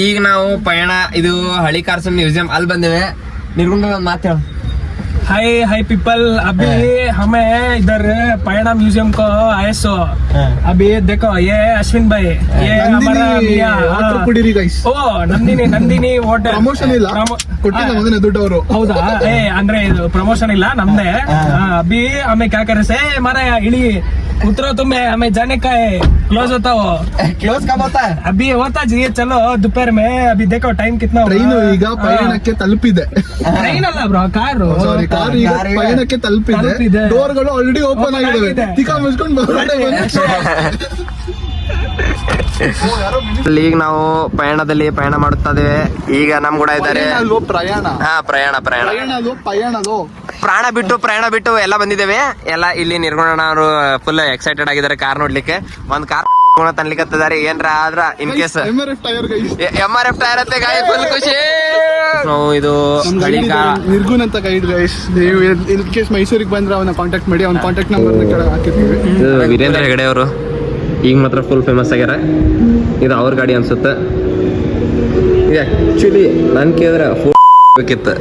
ಈಗ ನಾವು ಪಯಣ ಇದು ಹಳಿ ಕಾರ್ಸನ್ ಮ್ಯೂಸಿಯಂ ಅಲ್ಲಿ ಬಂದೇವೆ. ನಿರ್ಗುಂಡ ಮಾತು हाय पीपल, अभी हमें इधर पयना म्यूजियम को आए सो अभी देखो ये अश्विन भाई, ये हमारा मियां ओ ನಂದಿನಿ ಹೋಟೆಲ್ ಪ್ರಮೋಷನ್ ಇಲ್ಲ ಕೊಟ್ಟಿಲ್ಲ ಮೊದಲನೇ ದುಡ್ಡವರು. ಹೌದಾ? ಅಂದ್ರೆ ಇದು ಪ್ರಮೋಷನ್ ಇಲ್ಲ ನಮ್ದೇ. अभी हमें क्या करे से हमारा इली उतरो तुम्हें हमें जाने का है. क्लोज होता हो. ಕ್ಲೋಸ್ ಕब होता है? अभी होता जी, चलो दोपहर में. अभी देखो टाइम कितना हो. ಟ್ರೈನ್ ಈಗ ಪಯಣಕ್ಕೆ ತಲುಪಿದೆ. ಟ್ರೈನ್ ಅಲ್ಲ ಬ್ರೋ, ಕಾರು. ಸಾರಿ, ಕಾರ್ ಈಗ ಪಯಣಕ್ಕೆ ತಲುಪಿದೆ. ಡೋರ್ಗಳು ಆಲ್ರೆಡಿ ಓಪನ್ ಆಗಿದಾವೆ. ತಿಕ್ಕ ಮುಚ್ಕೊಂಡು ಈಗ ನಾವು ಪಯಣ ಮಾಡುತ್ತಾ ಇದ್ದೇವೆ. ಈಗ ನಮ್ ಕೂಡ ಇದ್ದಾರೆ ಪ್ರಯಾಣ ಬಿಟ್ಟು ಎಲ್ಲ ಬಂದಿದ್ದೇವೆ. ಎಲ್ಲ ಇಲ್ಲಿ ನಿರ್ಗುಣ ಅವರು ಫುಲ್ ಎಕ್ಸೈಟೆಡ್ ಆಗಿದ್ದಾರೆ ಕಾರ್ ನೋಡ್ಲಿಕ್ಕೆ. ಒಂದ್ ಕಾರ್ ತನ್ಲಿಕ್ಕತ್ತಿದ್ದಾರೆ. ಏನ್ರ ಆದ್ರ ಇನ್ ಕೇಸ್ MRF ಟೈರ್ ಅಂತ ಗಾಯ ಫುಲ್ ಖುಷಿ. ಇದು ನಿರ್ಗುಣ್ ಅಂತ ಗೈಡ್ ಗೈಸ್. ನೀವು ಇನ್ ಕೇಸ್ ಮೈಸೂರಿಗೆ ಬಂದ್ರೆ ಅವನ ಕಾಂಟ್ಯಾಕ್ಟ್ ಮಾಡಿ. ಅವ್ನ ಕಾಂಟ್ಯಾಕ್ಟ್ ನಂಬರ್ ಹಾಕಿರ್ತೀವಿ. ವೀರೇಂದ್ರ ಹೆಗಡೆ ಅವರು ಈಗ ಮಾತ್ರ ಫುಲ್ ಫೇಮಸ್ ಆಗ್ಯಾರ. ಇದು ಅವ್ರ ಗಾಡಿ ಅನ್ಸುತ್ತೆ. ಇದು ಆಕ್ಚುಲಿ ನನ್ ಕೇಳಿದ್ರೆ ಬೇಕಿತ್ತು.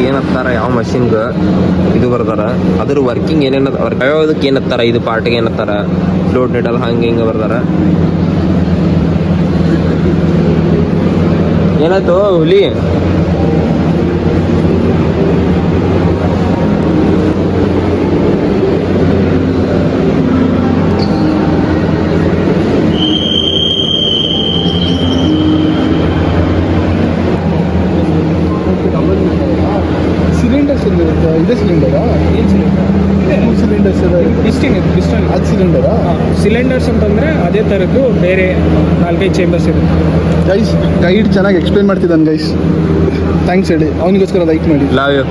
ಏನತ್ತಾರ ಯಾವ ಮಷಿನ್ಗ ಇದು ಬರ್ತಾರ ಅದ್ರ ವರ್ಕಿಂಗ್ ಏನೇನ ಯಾವ್ದಕ್ಕೆ ಏನತ್ತಾರ ಇದು ಪಾರ್ಟ್ಗೆ ಏನತ್ತಾರ ಫ್ಲೋಟ್ ನೀಡಲ್ ಹಂಗೆ ಹಿಂಗೆ ಬರ್ತಾರ. ಏನಾಯ್ತು ಹುಲಿ? ಸಿಲಿಂಡರ್ಸ್ ಅಂತಂದ್ರೆ ಅದೇ ತರದ್ದು ಬೇರೆ 4-5 ಚೇಂಬರ್ಸ್ ಇದೆ. ಗೈಸ್ ಗೈಡ್ ಚೆನ್ನಾಗಿ ಎಕ್ಸ್ಪ್ಲೇನ್ ಮಾಡ್ತಿದ್ದಾನೆ ಗೈಸ್. ಥ್ಯಾಂಕ್ಸ್ ಹೇಳಿ ಅವನಿಗೋಸ್ಕರ ಲೈಕ್ ಮಾಡಿ. Love you.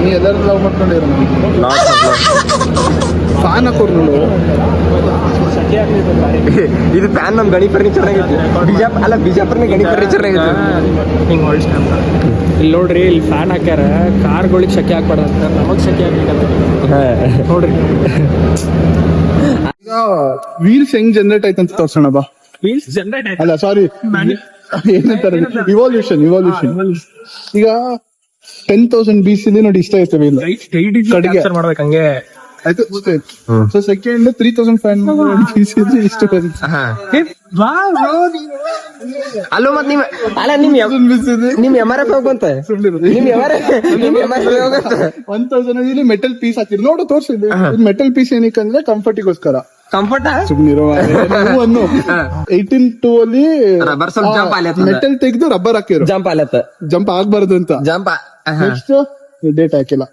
ನೀ ಎಲ್ಲರೂ ಲವ್ ಮಾಡ್ಕೊಂಡಿರೋ ಫ್ಯಾನ್ ಹಾಕೋರು ನೋಡು. ಇದು ಫ್ಯಾನ್ ನಮ್ ಗಣಿ ಫರ್ನಿಚರ್ ಬಿಜಾಪುರ್ನ ಗಣಿ ಫರ್ನಿಚರ್ ಇಲ್ಲಿ ನೋಡ್ರಿ, ಇಲ್ಲಿ ಫ್ಯಾನ್ ಹಾಕ್ಯಾರ. ಕಾರ್ಗಳಿಗೆ ಶಕೆ ಹಾಕ್ಬಾರ್ದು ಅಂತ, ನಮಗ್ ಶಕೆ ಹಾಕ್ಬೇಕಂತ ನೋಡ್ರಿ. ಈಗ ವೀಲ್ಸ್ ಹೆಂಗ್ ಜನರೇಟ್ ಆಯ್ತಂತ ತೋರ್ಸೋಣ ಬಾ. ವೀಲ್ಸ್ ಜನರೇಟ್ ಆಯ್ತು ಅಲ್ಲ ಸಾರಿ, ಏನಂತಾರೆ ಇವಾಲ್ಯೂಷನ್. ಈಗ 10,000 BC ನೋಡಿ ಇಷ್ಟ ಇರ್ತವೆ ಇಲ್ಲ ಕಡೆಗೆ ಮಾಡ್ಬೇಕು ಹಂಗೆ ಆಯ್ತು. ಸೊ ಸೆಕೆಂಡ್ 3,500 BC ಇಷ್ಟು ಬರುತ್ತೆ. ಅಲ್ಲೋ ಮತ್ ನಿಮ್ MRF ಹೋಗಂತ 1,000 ಇಲ್ಲಿ ಮೆಟಲ್ ಪೀಸ್ ಹಾಕಿದ್ರು ನೋಡು ತೋರ್ಸಿದ್ವಿ. ಮೆಟಲ್ ಪೀಸ್ ಏನಕ್ಕಂದ್ರೆ ಕಂಫರ್ಟಿಗೋಸ್ಕರ. ಕಂಫರ್ಟ್ ಸುಮ್ನಿರೋ 1802 ಅಲ್ಲಿ ರಬ್ಬರ್ ಸ್ವಲ್ಪ ಜಂಪ್ ಆಲತ್ತ, ಮೆಟಲ್ ತೆಗೆದು ರಬ್ಬರ್ ಹಾಕಿರು. ಜಂಪ್ ಆಗ್ಬಾರ್ದು ಅಂತ. ನೆಕ್ಸ್ಟ್ ಡೇಟ್ ಹಾಕಿಲ್ಲ.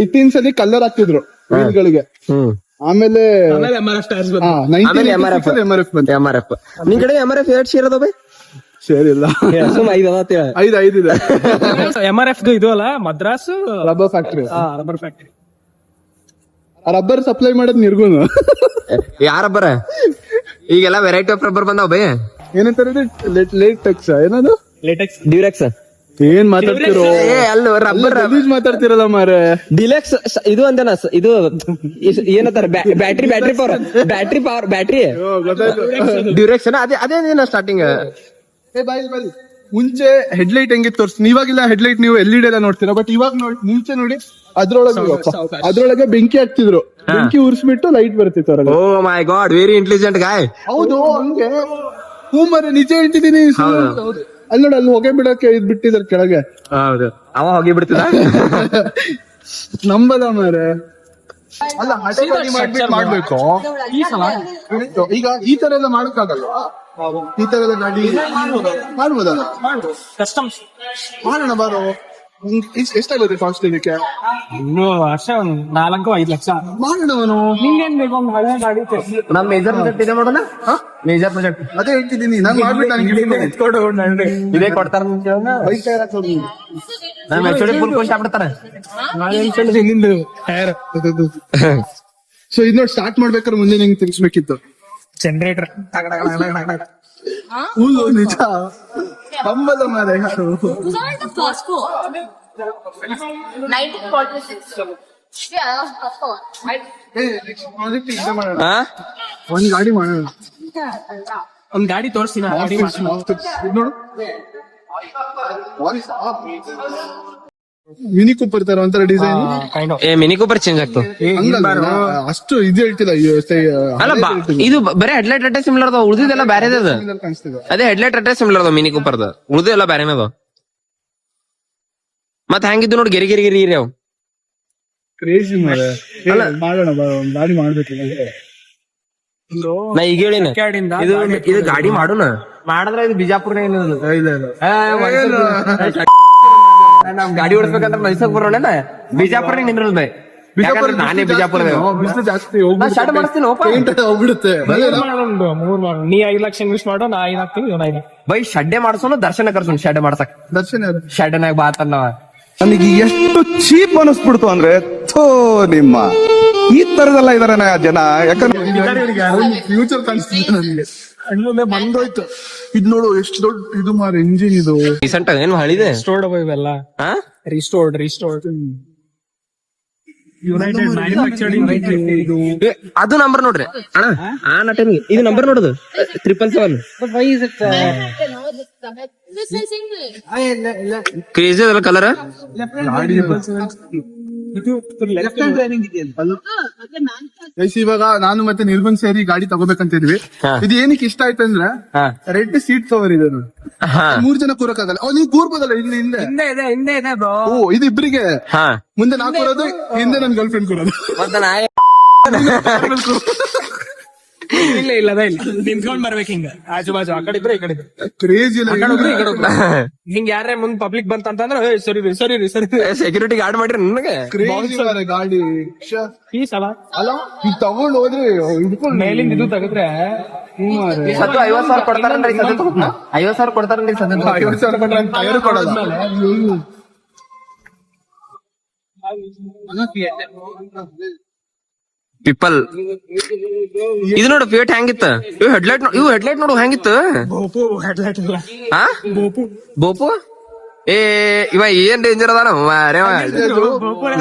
18s ಅಲ್ಲಿ ಕಲರ್ ಹಾಕ್ತಿದ್ರು ವೀಲ್ಗಳಿಗೆ. ಆಮೇಲೆ MRF ನಿಮ್ ಕಡೆ MRF 2 ಶೇರ್ ಅದಾವೆ? ಶೇರ್ ಇಲ್ಲ, 5 ಇದೆ. MRF ಇದು ಅಲ್ಲ Madras rubber factory. Rubber factory rubber supply ಮಾಡೋದ್ ನಿರ್ಗುಣ. ಯಾರ ರಬ್ಬರ್? ಈಗೆಲ್ಲ ವೆರೈಟಿ ಆಫ್ ರಬ್ಬರ್ ಬಂದಾವ ಬೈ. ಏನಂತಾರೆ ಲೇಟೆಕ್ಸ್? ಏನದು ಲೇಟೆಕ್ಸ್? ಡ್ಯೂರೆಕ್ಸ್. ಏನ್ ಮಾತಾಡ್ತಿರೋ? ಅಲ್ಲ ರಬ್ಬರ್ ಮಾತಾಡ್ತಿರಲ್ಲ ಮಾರೆ. ಡಿಲೆಕ್ಸ್ ಇದು ಅಂದನ. ಇದು ಏನಂತಾರೆ? ಬ್ಯಾಟ್ರಿ ಪವರ್ ಬ್ಯಾಟ್ರಿ ಡ್ಯೂರೆಕ್ಸ್. ಅದೇ ಸ್ಟಾರ್ಟಿಂಗ್. ಮುಂಚೆ ಹೆಡ್ಲೈಟ್ ಹೆಂಗಿತ್ತು ತೋರಿಸ್ತೀನಿ. ಇವಾಗಿಲ್ಲ ಹೆಡ್ಲೈಟ್ ನೀವು LED ಎಲ್ಲ ನೋಡ್ತೀರಾ, ಬಟ್ ಇವಾಗ ಮುಂಚೆ ನೋಡಿ ಅದ್ರೊಳಗೆ ಬೆಂಕಿ ಹಾಕ್ತಿದ್ರು. ಬೆಂಕಿ ಉರ್ಸ್ಬಿಟ್ಟು ಲೈಟ್ ಬರ್ತಿತ್ತು ಹೊರಗೆ. ಓ ಮೈ ಗಾಡ್, ವೆರಿ ಇಂಟೆಲಿಜೆಂಟ್ ಗಾಯ್. ಹೌದು, ಹಂಗೆ ಮರೆ ನಿಜ ಹೇಳ್ತಿದ್ದೀನಿ. ಅಲ್ಲಿ ನೋಡಿ, ಅಲ್ಲಿ ಹೊಗೆ ಬಿಡಕ್ಕೆ ಇದ್ ಬಿಟ್ಟಿದ್ದಾರೆ ಕೆಳಗೆ. ಹೌದು, ಅವ ಹೋಗಿ ಬಿಡ್ತಿದ. ನಂಬಲ್ಲ ಮಾರೆ. ಅಲ್ಲ ಮಾಡ್ಬೇಕು. ಈಗ ಈ ತರ ಎಲ್ಲ ಮಾಡಕ್ಕಾಗಲ್ಲ. ಈ ತರ ಎಲ್ಲ ಗಾಡಿ ಮಾಡ್ಬೋದಲ್ಲ? ಕಸ್ಟಮ್ಸ್ ಮಾಡೋಣ ಬಾರೋ. ಎಷ್ಟಾಗುತ್ತೆ ಕಾಸ್ಟ್ ಇದಕ್ಕೆ? ಇನ್ನು ವರ್ಷ 4-5 ಲಕ್ಷ ಮಾಡೋಣವನು. ನಿಂಗೇನ್ ಬೇಕು? ಹಳೆ ಗಾಡಿ ನಮ್ ಮೇಜರ್ ಪ್ರಾಜೆಕ್ಟ್ ಇದೆ ಮಾಡೋಣ. ಮೇಜರ್ ಪ್ರಾಜೆಕ್ಟ್ ಅದೇ ಹೇಳ್ತಿದ್ದೀನಿ ನಾನು. ಮಾಡ್ಬಿಟ್ಟು ಇದೇ ಕೊಡ್ತಾರ. ಫುಲ್ ಖುಷಿ ಆಗ್ಬಿಡ್ತಾರೆ. ನಿಂದು ಟೈರ್. ಸೊ ಇದ್ ನೋಡಿ, ಸ್ಟಾರ್ಟ್ ಮಾಡ್ಬೇಕಾದ್ರೆ ಮುಂದೆ ಹೆಂಗ್ ತಿರ್ಸ್ಬೇಕಿತ್ತು. ಜನರೇಟರ್ ಕೂಲು ನಿಜ ಹಂಬಲ ಮಾರ ಯಾರು 1946. Yeah, of course. ಪ್ರಾಜೆಕ್ಟ್ ಇದೆ ಮಾಡೋಣ ಹಾ ಒಂದ್ ಗಾಡಿ ಮಾಡೋಣ ಒಂದ್ ಗಾಡಿ ತೋರಿಸ್ತೀನಿ ಗಾಡಿ ಇದ್ ನೋಡು ಮಿನಿ ಕೂಪರ್ ತರ ಒಂಥರ ಡಿಸೈನ್ ಏ ಮಿನಿ ಕೂಪರ್ ಚೇಂಜ್ ಆಗ್ತು ಅಷ್ಟು ಇದು ಹೇಳ್ತಿಲ್ಲ ಅಲ್ಲ ಇದು ಬರೀ ಹೆಡ್ಲೈಟ್ ಅಟ್ಟೆ ಸಿಮಿಲರ್ ಅದಾವ ಉಳ್ದಿದ್ದೆಲ್ಲ ಬ್ಯಾರೆ ಅದ ಕಾಣಿಸ್ತಿದೆ ಅದೇ ಹೆಡ್ಲೈಟ್ ಅಟ್ಟೆ ಸಿಮಿಲರ್ ಅದಾವ ಮಿನಿ ಕೂಪರ್ದ ಉಳ್ದಿದ್ದೆಲ್ಲ ಬ್ಯಾರೇನ ಅದಾವ ಮತ್ ಹೆಂಗಿದ್ದು ನೋಡಿ ಗೆರಿ ಗೆರಿ ಗೆರಿ ಗೆರಿ ಅವ್ ಕ್ರೇಜಿ ಮಾಡೋಣ ಬಾ, ಒಂದ್ ಗಾಡಿ ಮಾಡ್ಬೇಕಿಲ್ಲ ನಾ ಈಗ ಹೇಳಿನ ಇದು ಇದು ಗಾಡಿ ಮಾಡೋಣ ಮಾಡಿದ್ರೆ ಇದು ಬಿಜಾಪುರ್ನಾಗ ನಾವ್ ಗಾಡಿ ಓಡಿಸ್ಬೇಕಂತ ಮೈಸೂರ್ ಬರೋಣ ಬಿಜಾಪುರ್ನಾಗ ನಿಂದ್ರಲ್ ಬೈ ನಾನೇ ಬಿಜಾಪುರದ ಬಿಸಿಲು ಜಾಸ್ತಿ ನಾ ಸ್ಟಾರ್ಟ್ ಮಾಡಿಸ್ತೀನಿ ಹೋಗ್ಬಿಡುತ್ತೆ ಮೂರ್ ಮಾಡು ನೀ 5 ಲಕ್ಷ ಇನ್ವೆಸ್ಟ್ ಮಾಡೋ ನಾ 5 ಹಾಕ್ತೀನಿ ಇವ್ನು 5 ಬೈ ಶಡ್ಡೆ ಮಾಡ್ಸೋನು ದರ್ಶನ ಕರ್ಸೋನು ಶಡ್ಡೆ ಮಾಡ್ಸಕ್ ದರ್ಶನ ಯಾರು? ಶಡ್ಡನಾಗ ಬಾತನ್ನವ ನನಗೆ ಎಷ್ಟು ಚೀಪ್ ಅನಿಸ್ಬಿಡ್ತು ಅಂದ್ರೆ ಥೋ ನಿಮ್ಮ ಈ ತರದೆಲ್ಲ ಇದಾರೆ ಜನ. ಯಾಕಂದ್ರೆ ಫ್ಯೂಚರ್ ಕಾಣಿಸ್ತಿದೆ ನನಗೆ ಇನ್ನೊಮ್ಮೆ ಬಂದೋಯ್ತು ಇದ್ ನೋಡು ಎಷ್ಟು ದೊಡ್ಡ ಇದು ಮಾರ ಇಂಜಿನ್ ಇದು ರೀಸೆಂಟ್ ಏನ್ ಹಳಿದೆ ರಿಸ್ಟೋರ್ಡ್ ಇವೆಲ್ಲ ಹಾ ರಿಸ್ಟೋರ್ಡ್ ಯುನೈಟೆಡ್ ಮ್ಯಾನುಫ್ಯಾಕ್ಚರಿಂಗ್ ಇದು ಏ, ಅದು ನಂಬರ್ ನೋಡ್ರಿ ಅಣ್ಣ ಆ ನಟನ್ ಇದು ನಂಬರ್ ನೋಡುದು 777 This is English. ಕ್ರೇಜಿ ಅದಲ್ಲ ಕಲರ್ ಗೈಸ್, ಇವಾಗ ನಾನು ಮತ್ತೆ ನಿರ್ಗುಣ್ ಸೇರಿ ಗಾಡಿ ತಗೋಬೇಕಂತ ಇದ್ವಿ. ಹಾ. ಇದು ಏನಕ್ಕೆ ಇಷ್ಟ ಆಯ್ತು ಅಂದ್ರೆ ಹಾ. ರೆಡ್ ಸೀಟ್ ಕವರ್ ಇದೆ ನೋಡಿ. ಹಾ 3 ಜನ ಕೂರಕ್ಕಾಗಲ್ಲ. ನೀವು ಕೂರ್ಬೋದಲ್ಲ ಇಲ್ಲಿ ಹಿಂದೆ. ಹಿಂದೆ ಇದೆ ಬ್ರೋ ಓ ಇದು ಇಬ್ರಿಗೆ ಹಾ ಮುಂದೆ ನಾ ಕೂರೋದು, ಹಿಂದೆ ನನ್ ಗರ್ಲ್ ಫ್ರೆಂಡ್ ಕೂರೋದು. ಮತ್ತೆ ನಾ ಇಲ್ಲ ನಿಂತ್ಕೊಂಡ್ ಬರ್ಬೇಕು ಹಿಂಗ ಆಜು ಬಾಜು ಆ ಕಡೆ ಇದ್ರೆ ಈ ಕಡೆ ಇದ್ರೆ. ಕ್ರೇಜಿ ಆ ಕಡೆ ಹೋಗ್ರಿ, ಈ ಕಡೆ ಹೋಗ್ರಿ. ಹಿಂಗ್ ಯಾರೇ ಮುಂದ್ ಪಬ್ಲಿಕ್ ಬಂತಂತಂದ್ರೆ ಸರಿ ಸೆಕ್ಯೂರಿಟಿ ಗಾರ್ಡ್ ಮಾಡ್ರಿ ನನಗೆ ಕ್ರೇಜಿ ಗಾಡಿ ಪೀಸ್ ಅಲ್ಲ ಅಲ್ಲ ಈಗ ತಗೊಂಡ್ ಹೋದ್ರೆ ಹಿಡ್ಕೊಂಡು ಮೇಲಿಂದ ಇದು ತೆಗೆದ್ರೆ ಈ ಸತ್ತು 50,000 ಕೊಡ್ತಾರನ್ರಿ 50,000 ಕೊಡ್ತಾರನ್ರಿ 50,000 ಕೊಟ್ರೆ ಟೈರ್ ಕೊಡಲ್ಲ. ಪೀಪಲ್ ಇದು ನೋಡು ಫಿಯಟ್ ಹೆಂಗಿತ್ತ ಇವು ಹೆಡ್ಲೈಟ್ ನೋಡು ಹೆಂಗಿತ್ತು ಬೋಪು ಹೆಡ್ಲೈಟ್ ಇಲ್ಲ ಹಾ ಬೋಪು ಏ ಇವ ಏನ್ ಡೇಂಜರ್ ಅದಾನ ಮಾರೇ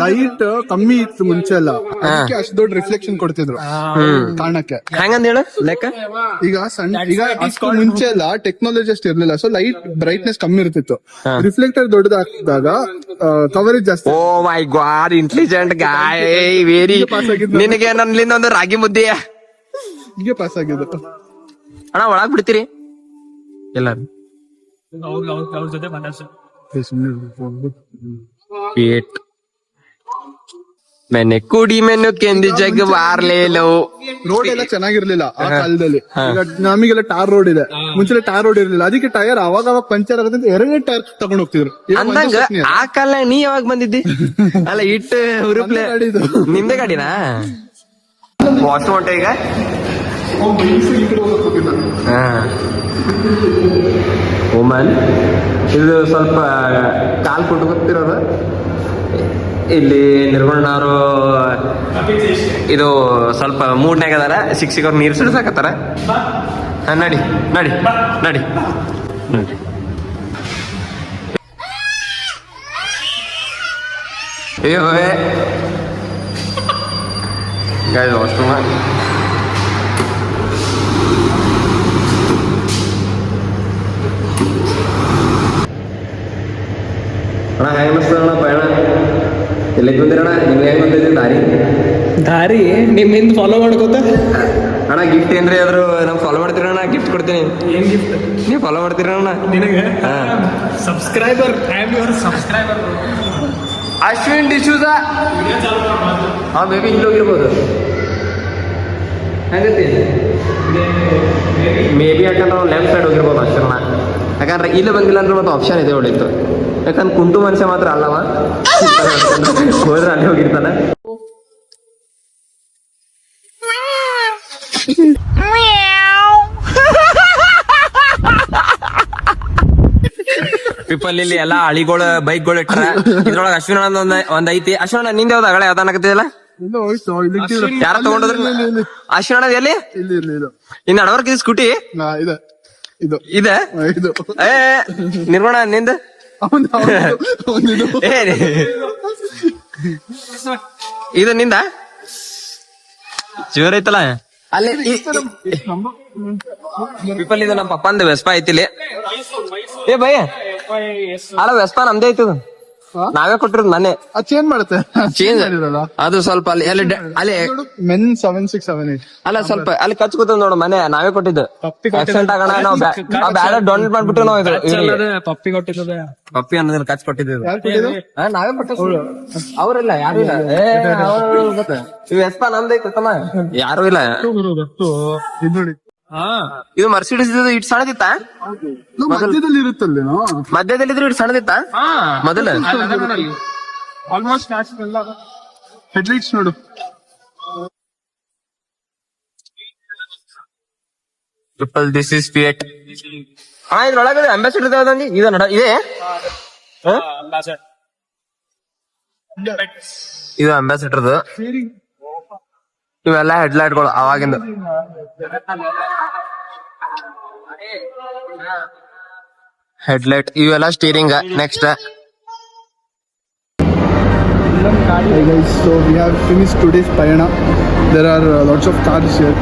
ಲೈಟ್ ಕಮ್ಮಿ ಇತ್ತು ಮುಂಚೆ ಎಲ್ಲ, ಅದಕ್ಕೆ ಅಷ್ಟು ದೊಡ್ಡ ರಿಫ್ಲೆಕ್ಷನ್ ಕೊಡ್ತಿದ್ರು ಕಾರಣಕ್ಕೆ. ಹೆಂಗಂದ ಹೇಳು ಲೆಕ್ಕ ಈಗ ಅಷ್ಟು ಮುಂಚೆ ಎಲ್ಲ ಟೆಕ್ನಾಲಜಿ ಅಷ್ಟು ಇರ್ಲಿಲ್ಲ, ಸೊ ಲೈಟ್ ಬ್ರೈಟ್ನೆಸ್ ಕಮ್ಮಿ ಇರ್ತಿತ್ತು. ರಿಫ್ಲೆಕ್ಟರ್ ದೊಡ್ಡದಾದಾಗ ಕವರೇಜ್ ಜಾಸ್ತಿ. ಓ ಮೈ ಗಾಡ್ ಇಂಟೆಲಿಜೆಂಟ್ ಗಾಯ್ ವೆರಿ ನಿನಗೆ ನನ್ಲಿಂದ ಒಂದು ರಾಗಿ ಮುದ್ದೆ ಹೀಗೆ ಪಾಸ್ ಆಗಿದ್ದು. ಅಣ್ಣ ಒಳಗ್ ಬಿಡ್ತೀರಿ ಎಲ್ಲಾರು ಅವ್ರ ಜೊತೆ ಮಾತಾಡ್ಸು पेट मैंने कुड़ी मैंने केंदी जग वार ले लो ರೋಡ್ ಎಲ್ಲ ಚೆನ್ನಾಗಿರ್ಲಿಲ್ಲ ಆ ಕಾಲದಲ್ಲಿ. ಈಗ ನಮಗೆಲ್ಲ ಟಾರ್ ರೋಡ್ ಇದೆ, ಮುಂಚೆ ಟಾರ್ ರೋಡ್ ಇರ್ಲಿಲ್ಲ, ಅದಕ್ಕೆ ಟೈರ್ ಅವಾಗ ಪಂಚರ್ ಆಗುತ್ತೆ ಅಂತ 2 ಟೈರ್ ತಗೊಂಡ್ ಹೋಗ್ತಿದ್ರು. ಅಂದಂಗ ಆ ಕಾಲ ನೀ ಯಾವಾಗ ಬಂದಿದ್ದಿ ಅಲ್ಲ ಇಟ್ಟು ಹುರುಪ್ಲೆ ಗಾಡಿದು. ನಿಮ್ದೇ ಗಾಡಿನಾ ವಾಶ್ ಹೊಂಟೆ ಈಗ ಓಮನ್ ಇದು ಸ್ವಲ್ಪ ಕಾಲ್ ಕುಟ್ಕೊತಿರೋದು ಇಲ್ಲಿ ನಿರ್ಗುಣನವರು ಇದು ಸ್ವಲ್ಪ ಮೂಡ್ನಾಗ ಅದಾರ ಶಿಕ್ಷಕರು ನೀರು ಸುಡಿಸಾಕತ್ತಾರ. ನಡಿ ನಡಿ ನಡಿ ನಡಿ ಅಯ್ಯೋ ಗಾಡಿ ವಾಶ್ರೂಮ್ ಅಣ್ಣ ಹೆಂಗ್ ಅನಿಸ್ತದಣ್ಣ ಪಯಣ ಎಲ್ಲಿಗೆ ಬಂದಿರಣ್ಣ ನಿಮ್ಗೆ ಹೆಂಗ್ ಬಂದಿದ್ರಿ ದಾರಿ ನಿಮ್ ಹಿಂದ್ ಫಾಲೋ ಮಾಡ್ಕೋತ ಅಣ್ಣ ಗಿಫ್ಟ್ ಏನ್ರಿ ಆದ್ರೂ ನಮ್ಗೆ ಫಾಲೋ ಮಾಡ್ತೀರಣ್ಣ ಗಿಫ್ಟ್ ಕೊಡ್ತೀನಿ ಏನ್ ಗಿಫ್ಟ್ ನೀವು ಫಾಲೋ ಮಾಡ್ತೀರಣ್ಣ ನಿನಗೆ ಹಾ. Subscriber I am your subscriber Ashwin ಡಿಶೂಸ ಹಾ ಮೇಬಿ ಇಲ್ಲಿ ಹೋಗಿರ್ಬೋದು ಹೆಂಗತಿ ಮೇಬಿ ಯಾಕಂದ್ರೆ ನಾವು ಲೆಫ್ಟ್ ಸೈಡ್ ಹೋಗಿರ್ಬೋದು ಅಷ್ಟನ್ನ ಯಾಕಂದ್ರೆ ಇಲ್ಲಿ ಬಂದಿಲ್ಲ ಅಂದ್ರೆ ಮತ್ತೆ ಆಪ್ಷನ್ ಇದೆ ಒಳ್ಳಿತ್ತು ಯಾಕಂದ್ರೆ ಕುಂಟು ಮನುಷ್ಯ ಮಾತ್ರ ಅಲ್ಲವ ಹೋದ್ರೆ ಅಲ್ಲಿ ಹೋಗಿರ್ತಾನೆ ಪೀಪಲ್ ಇಲ್ಲಿ ಎಲ್ಲಾ ಹಳಿಗಳು ಬೈಕ್ಗಳು ಇಟ್ಟಾರ ಇದ್ರೊಳಗೆ ಅಶ್ವಿನ ಒಂದ್ ಐತಿ. ಅಶ್ವಿನ ನಿಂದ ಯಾವ್ದು ಹಳೆ ಯಾವ್ದು ಅನ್ನಕತ್ತಿದಲ್ಲ ಇಲ್ಲ ಹೋಯ್ತು ಇಲ್ಲಿ ಇಟ್ಟಿದ್ರು. ಯಾರ ತಗೊಂಡೋದ್ರಿ ಅಶ್ವಿನ್ ಅಣ್ಣ ಎಲ್ಲಿ ಇಲ್ಲಿ ಇಲ್ಲಿ ಇದು ಇನ್ ನಡವರ್ಕ್ ಇದು ಸ್ಕೂಟಿ ಇದೆ ಇದು ಇದೆ ಇದು ಏ ನಿರ್ಮಾಣ ನಿಂದ ಅವನಿದು ಏ ಇದು ನಿಂದ ಜೋರ್ ಐತಲ್ಲ ಅಲ್ಲಿ ಪೀಪಲ್ ಇದು ನಮ್ಮ ಪಪ್ಪ ಅಂದ ವೆಸ್ಪಾ ಐತಿಲಿ ಏ ಭಯ ಅಲ್ಲ ವೆಸ್ಪಾ ನಮ್ದೇ ಐತದ ನಾವೇ ಕೊಟ್ಟಿರೋದು ನಾನೇ ಅದು ಚೇಂಜ್ ಮಾಡುತ್ತೆ ಚೇಂಜ್ ಮಾಡಿರಲ್ಲ ಅದು ಸ್ವಲ್ಪ ಅಲ್ಲಿ ಅಲ್ಲಿ ಮೆನ್ 7678 ಅಲ್ಲ ಸ್ವಲ್ಪ ಅಲ್ಲಿ ಕಚ್ ಕೂತದ ನೋಡು ಮನೆ ನಾವೇ ಕೊಟ್ಟಿದ್ದು ಆಕ್ಸಿಡೆಂಟ್ ಆಗೋಣ ನಾವು ಬ್ಯಾಡ ಡೊನೇಟ್ ಮಾಡ್ಬಿಟ್ಟು ನಾವು ಇದು ಪಪ್ಪಿ ಕೊಟ್ಟಿದ್ದದೆ ಪಪ್ಪಿ ಅನ್ನೋದ್ರ ಕಚ್ ಕೊಟ್ಟಿದ್ದು ಯಾರು ಕೊಟ್ಟಿದ್ದು ನಾವೇ ಕೊಟ್ಟಿದ್ದು ಅವ್ರಿಲ್ಲ ಯಾರು ಇಲ್ಲ ಇವ್ ಎಸ್ಪಾ ನಮ್ದೈತೆ ತಮ್ಮ ಯಾರು ಇಲ್ಲ ಇದು ನೋಡಿ ಇದು ಮರ್ಸಿಡಿಸ್ ಇಟ್ ಸಣ್ಣದಿತ್ತ ಇದು ಮಧ್ಯದಲ್ಲಿ ಇರುತ್ತಲ್ಲಿ ಮಧ್ಯದಲ್ಲಿ ಇದ್ರು ಇಟ್ ಸಣ್ಣದಿತ್ತ ಮೊದಲು ಆಲ್ಮೋಸ್ಟ್ ಹೆಡ್ಲೈಟ್ಸ್ ನೋಡು ಟ್ರಿಪಲ್ ದಿಸ್ ಇಸ್ ಫಿಯಟ್ ಇದ್ರೊಳಗಡೆ ಅಂಬಾಸಿಡರ್ ಯಾವ್ದಂದಿ ಇದು ನೋಡ ಇದೆ ಇದು ಅಂಬಾಸಿಡರ್ದು ಇವೆಲ್ಲ ಹೆಡ್ಲೈಟ್ಗಳು ಅವಾಗಿಂದ ಹೆಡ್ಲೈಟ್ ಇವೆಲ್ಲ steering next Hi guys, so we have finished today's Payana. There are lots of cars here.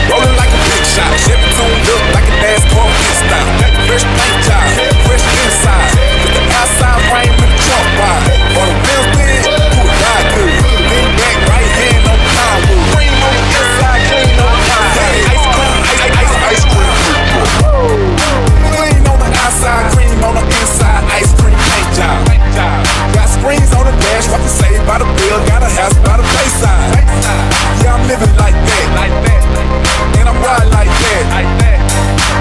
Rolling like a big shot, Chevy tuned up like a NASCAR pit stop. Fresh paint job, fresh inside, with the outside frame and the trunk wide. On the wheels big, who ride good? Lean back, right hand on the power. Cream on the inside, clean on the outside. Ice cream, ice cream. Clean on the outside, cream on the inside. Ice cream paint job. Got screens on the dash, what to say by the bill? Got a house by the bayside. Yeah, I'm living like that. And I'm riding like that.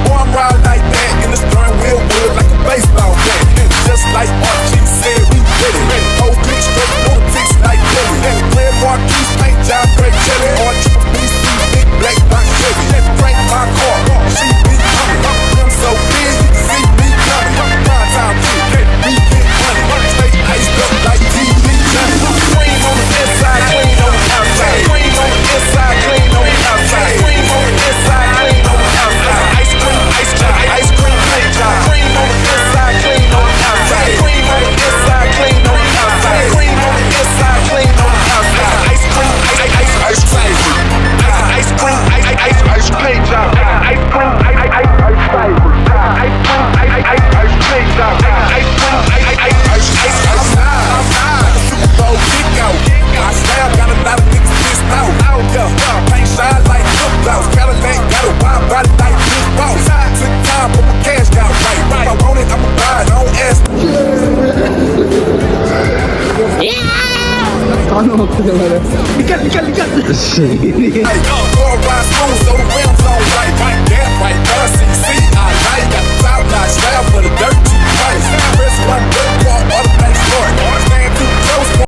Boy, I'm riding like that. In the steering wheel wood like a baseball bat. And just like Archie said, we ready. Whole click straight, no ticks like Billy. Red Marquis, paint job, great jelly. Or triple BC, big black box Chevy. Crank my car, she be coming. I'm so big, you can see me coming. Prime time kid, we get money. Stay iced up like TV Johnny. Cream on the inside, clean on the outside. Cream on the inside, clean on the outside. Cream on the inside, clean on the outside. Ice cream, ice cream paint job. Cream on the inside, clean on the outside. Cream on the inside, clean on the outside. Cream on the inside, clean on the outside. Ice cream, ice cream. Ice cream, ice paint job. Ice cream, ice flavor. Ice cream, ice paint job. Ice cream, ice. I'm like a Super Bowl kick out. My style got a lot of niggas pissed out. Yeah, paint shine like flip-flops. Cadillac got a wide body like Big Boss. Took time, but my cash got right. If I want it, I'ma buy it. Don't ask me. ಕಾನು ಹೋಗ್ತಿದೆ ಮಾರೆ Hey, go ride smooth, so the